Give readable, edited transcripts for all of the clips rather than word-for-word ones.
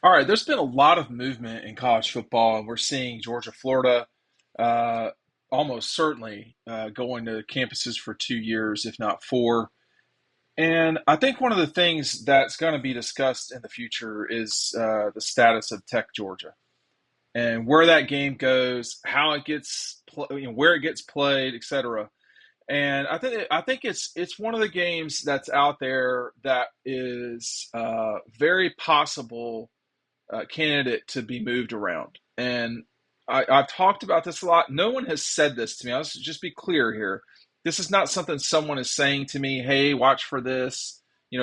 All right, there's been a lot of movement in college football, and we're seeing Georgia, Florida, uh, almost certainly going to campuses for 2 years, if not four. And I think one of the things that's going to be discussed in the future is the status of Tech Georgia and where that game goes, how it gets, where it gets played, etc. And I think it's one of the games that's out there that is very possible candidate to be moved around. And I've talked about this a lot. No one has said this to me. Let's just be clear here. This is not something someone is saying to me, hey, watch for this.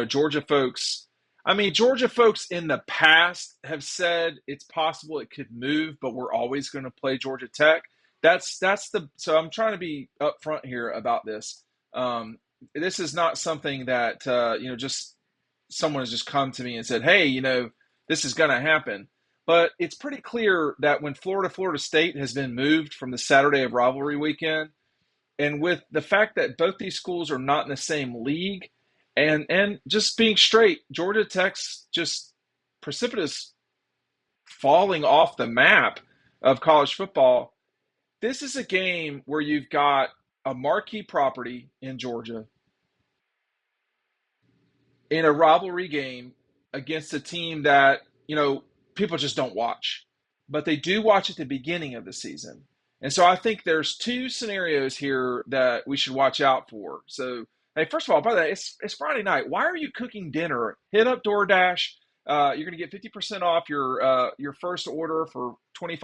Georgia folks. I mean, Georgia folks in the past have said it's possible it could move, but we're always going to play Georgia Tech. So I'm trying to be upfront here about this. This is not something that just someone has just come to me and said, hey, this is going to happen. But it's pretty clear that when Florida State has been moved from the Saturday of rivalry weekend, and with the fact that both these schools are not in the same league, and just being straight, Georgia Tech's just precipitous falling off the map of college football. This is a game where you've got a marquee property in Georgia in a rivalry game against a team that, people just don't watch. But they do watch at the beginning of the season. And so I think there's two scenarios here that we should watch out for. So, hey, first of all, by the way, it's Friday night. Why are you cooking dinner? Hit up DoorDash. You're going to get 50% off your first order for 20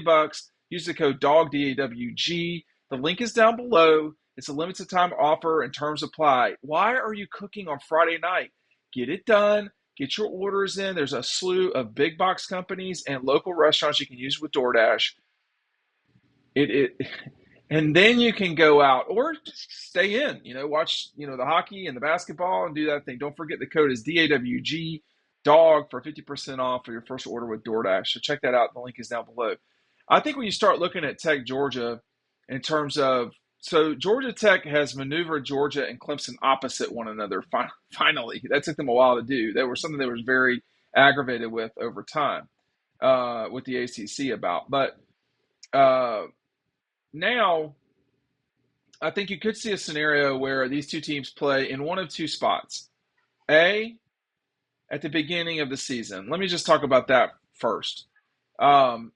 bucks. Use the code DAWG. The link is down below. It's a limited time offer and terms apply. Why are you cooking on Friday night? Get it done. Get your orders in. There's a slew of big box companies and local restaurants you can use with DoorDash. It and then you can go out or just stay in, watch, the hockey and the basketball and do that thing. Don't forget the code is DAWG dog for 50% off for your first order with DoorDash. So check that out. The link is down below. I think when you start looking at Tech Georgia in terms of so Georgia Tech has maneuvered Georgia and Clemson opposite one another. Finally, that took them a while to do. That was something they was very aggravated with over time with the ACC about. But now I think you could see a scenario where these two teams play in one of two spots. A, at the beginning of the season. Let me just talk about that first. Um,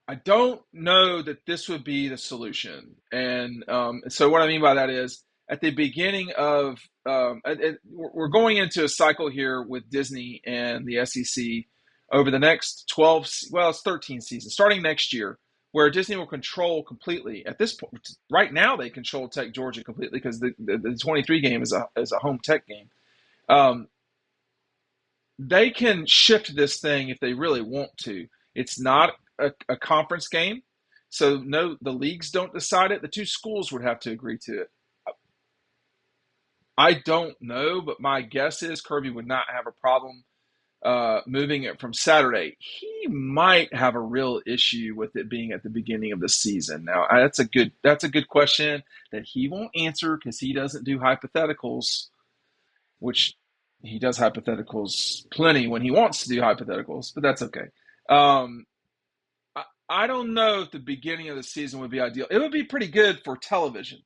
I don't know that this would be the solution. And so what I mean by that is at the beginning of we're going into a cycle here with Disney and the SEC over the next 12, well, it's 13 seasons, starting next year, where Disney will control completely. At this point, right now, they control Tech Georgia completely because the 23 game is a home Tech game. Um, they can shift this thing if they really want to. It's not a conference game, so no, the leagues don't decide it. The two schools would have to agree to it. I don't know, but my guess is Kirby would not have a problem moving it from Saturday. He might have a real issue with it being at the beginning of the season. Now, that's a good question that he won't answer because he doesn't do hypotheticals, which he does hypotheticals plenty when he wants to do hypotheticals, but that's okay. Um, I don't know if the beginning of the season would be ideal. It would be pretty good for television.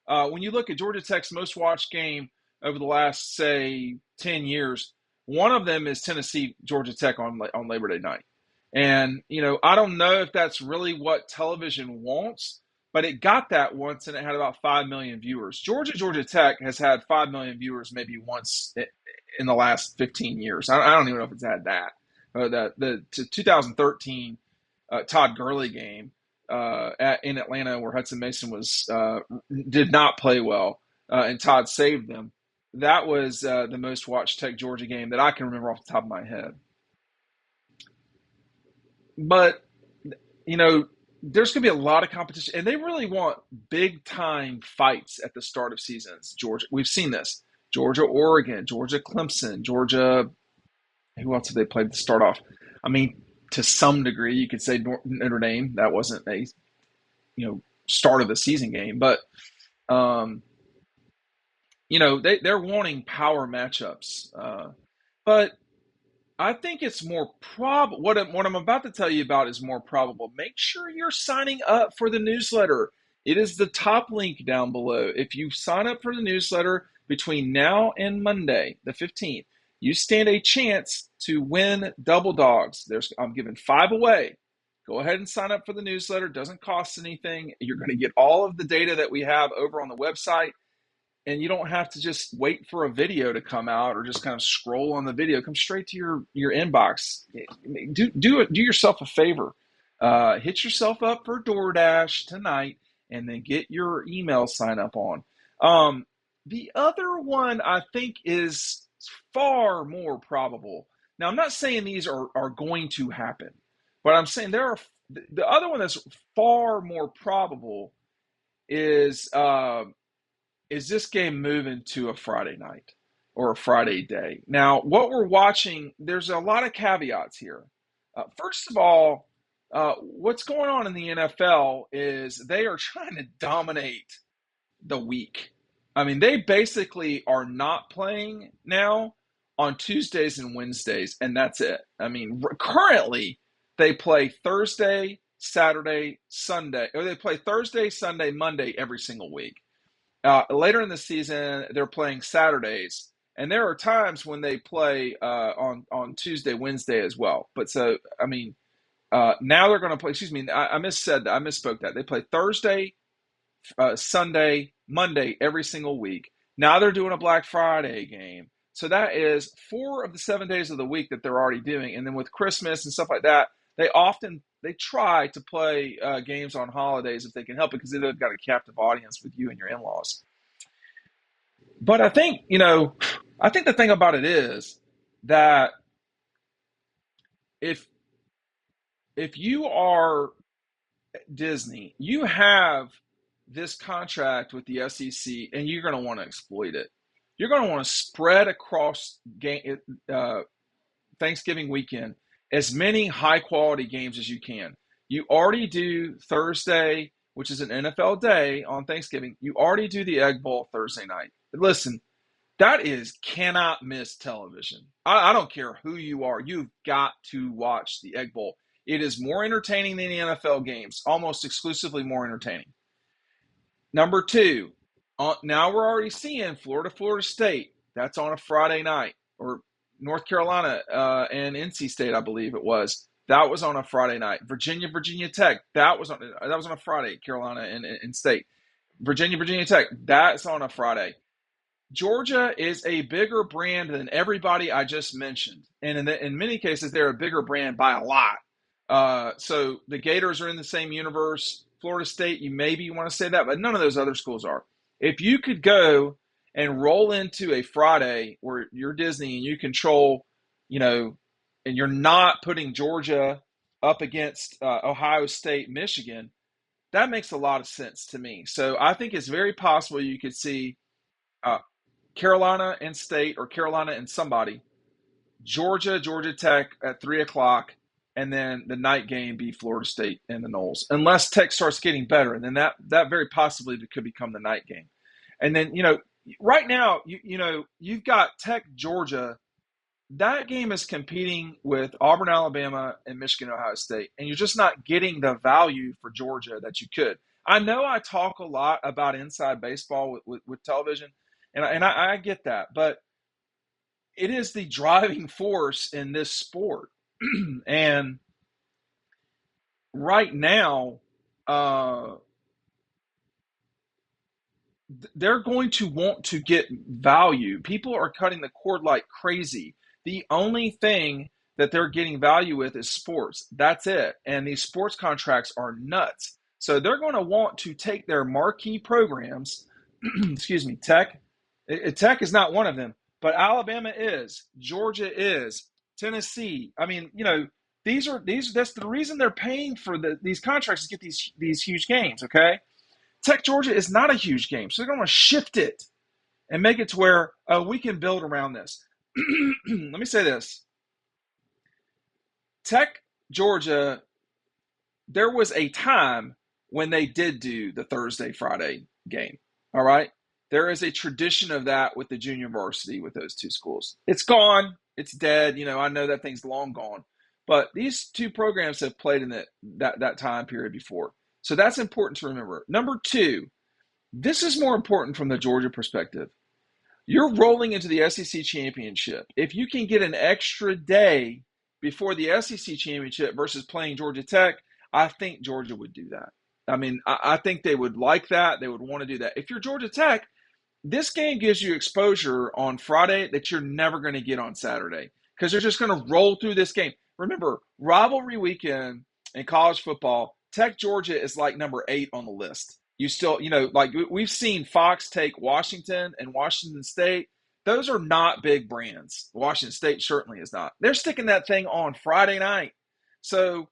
When you look at Georgia Tech's most watched game over the last, say, 10 years, one of them is Tennessee Georgia Tech on Labor Day night. And, I don't know if that's really what television wants, but it got that once and it had about 5 million viewers. Georgia Tech has had 5 million viewers maybe once in the last 15 years. I don't even know if it's had that. The 2013 Todd Gurley game in Atlanta where Hudson Mason did not play well and Todd saved them. That was the most watched Tech Georgia game that I can remember off the top of my head. But there's going to be a lot of competition, and they really want big time fights at the start of seasons. Georgia, we've seen this. Georgia, Oregon, Georgia, Clemson, Georgia. Who else have they played to start off? I mean, to some degree, you could say Notre Dame. That wasn't a start of the season game, but um, they're wanting power matchups. But I think it's more probable. What I'm about to tell you about is more probable. Make sure you're signing up for the newsletter. It is the top link down below. If you sign up for the newsletter between now and Monday, the 15th, you stand a chance to win double dogs. I'm giving five away. Go ahead and sign up for the newsletter. It doesn't cost anything. You're going to get all of the data that we have over on the website, and you don't have to just wait for a video to come out or just kind of scroll on the video. Come straight to your inbox. Do yourself a favor. Hit yourself up for DoorDash tonight, and then get your email sign up on. The other one I think is far more probable. Now, I'm not saying these are going to happen, but I'm saying the other one that's far more probable is this game moving to a Friday night or a Friday day? Now, what we're watching, there's a lot of caveats here. First of all, what's going on in the NFL is they are trying to dominate the week. I mean, they basically are not playing now on Tuesdays and Wednesdays, and that's it. I mean, currently they play Thursday, Saturday, Sunday, or they play Thursday, Sunday, Monday every single week. Later in the season, they're playing Saturdays, and there are times when they play on Tuesday, Wednesday as well. But so, I mean, now they're going to play. Excuse me, I misspoke that. They play Thursday, Sunday, Monday every single week. Now they're doing a Black Friday game. So that is 4 of the 7 days of the week that they're already doing. And then with Christmas and stuff like that, they try to play games on holidays if they can help it, because they've got a captive audience with you and your in-laws. But I think the thing about it is that if if you are Disney, you have this contract with the SEC, and you're going to want to exploit it. You're going to want to spread across Thanksgiving weekend as many high quality games as you can. You already do Thursday, which is an NFL day on Thanksgiving. You already do the Egg Bowl Thursday night. Listen, that is cannot miss television. I don't care who you are. You've got to watch the Egg Bowl. It is more entertaining than the NFL games, almost exclusively more entertaining. Number two, now we're already seeing Florida State. That's on a Friday night, or North Carolina and NC State, I believe it was. That was on a Friday night. Virginia Tech. That was on a Friday. Carolina and State. Virginia Tech. That's on a Friday. Georgia is a bigger brand than everybody I just mentioned, and in many cases, they're a bigger brand by a lot. So the Gators are in the same universe. Florida State, you maybe want to say that, but none of those other schools are. If you could go and roll into a Friday where you're Disney and you control, you know, and you're not putting Georgia up against Ohio State, Michigan, that makes a lot of sense to me. So I think it's very possible you could see uh, Carolina and State, or Carolina and somebody, Georgia Tech at 3 o'clock, and then the night game be Florida State and the Knowles, unless Tech starts getting better, and then that very possibly could become the night game. And then right now you've got Tech Georgia. That game is competing with Auburn, Alabama, and Michigan, Ohio State, and you're just not getting the value for Georgia that you could. I know I talk a lot about inside baseball with television, and I get that, but it is the driving force in this sport. And right now, uh, they're going to want to get value. People are cutting the cord like crazy. The only thing that they're getting value with is sports. That's it. And these sports contracts are nuts. So they're going to want to take their marquee programs, excuse me, Tech is not one of them, but Alabama is, Georgia is, Tennessee. I mean, that's the reason they're paying for these contracts, to get these huge games. Okay, Tech Georgia is not a huge game, so they're going to shift it and make it to where we can build around this. Let me say this: Tech Georgia, there was a time when they did do the Thursday Friday game. All right, there is a tradition of that with the junior varsity with those two schools. It's gone. It's dead. I know that thing's long gone. But these two programs have played in that time period before. So that's important to remember. Number two, this is more important from the Georgia perspective. You're rolling into the SEC championship. If you can get an extra day before the SEC championship versus playing Georgia Tech, I think Georgia would do that. I mean, I think they would like that. They would want to do that. If you're Georgia Tech, this game gives you exposure on Friday that you're never going to get on Saturday because they're just going to roll through this game. Remember, rivalry weekend in college football, Tech Georgia is like number 8 on the list. You still, like we've seen Fox take Washington and Washington State. Those are not big brands. Washington State certainly is not. They're sticking that thing on Friday night. So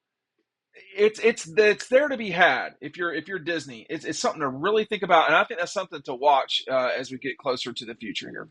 it's there to be had if you're Disney. It's something to really think about, and I think that's something to watch as we get closer to the future here.